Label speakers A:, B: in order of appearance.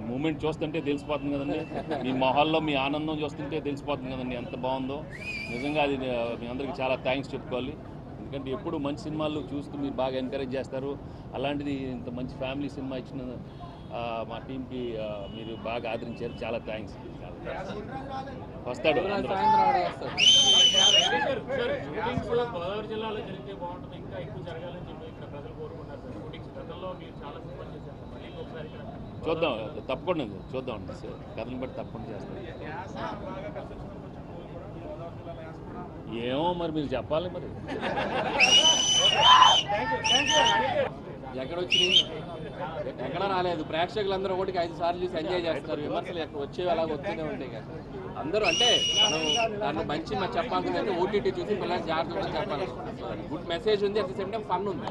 A: Moment చూస్తుంటే తెలిసిపోతుంది కదండి, మీ మొహాల్లో మీ ఆనందం చూస్తుంటే తెలిసిపోతుంది కదండి ఎంత బాగుందో. నిజంగా అది మీ అందరికీ చాలా థ్యాంక్స్ చెప్పుకోవాలి. ఎందుకంటే ఎప్పుడు మంచి సినిమాలు చూస్తూ మీరు బాగా ఎంకరేజ్ చేస్తారు. అలాంటిది ఇంత మంచి ఫ్యామిలీ సినిమా ఇచ్చిన మా టీంకి మీరు బాగా ఆదరించారు. చాలా థ్యాంక్స్. వస్తాడు
B: గోదావరి జిల్లాలో జరిగితే బాగుంటుంది, ఇంకా ఎక్కువ జరగాలని చెప్పి ఇక్కడ ప్రజలు కోరుకుంటారు సార్. షూటింగ్స్ గతంలో మీరు చాలా సినిమాలు చేశారు సార్, మళ్ళీ ఇంకొకసారి
A: చూద్దాం, తప్పకుండా చూద్దాం అండి. కథను బట్టి తప్పకుండా చేస్తాం. ఏమో మరి మీరు చెప్పాలి. మరి
C: ఎక్కడ రాలేదు. ప్రేక్షకులందరూ ఒకటికి 5 సార్లు చూసి ఎంజాయ్ చేస్తారు. విమర్శలు ఎక్కడ వచ్చేవి అలాగ వస్తూనే ఉంటాయి కదా. అందరూ అంటే మనం దాంట్లో మంచి చెప్పాల్సిందంటే ఓటీటీ చూసి పిల్లలు జాగ్రత్తగా చెప్పాలి. గుడ్ మెసేజ్ ఉంది, at the same time fun ఉంది.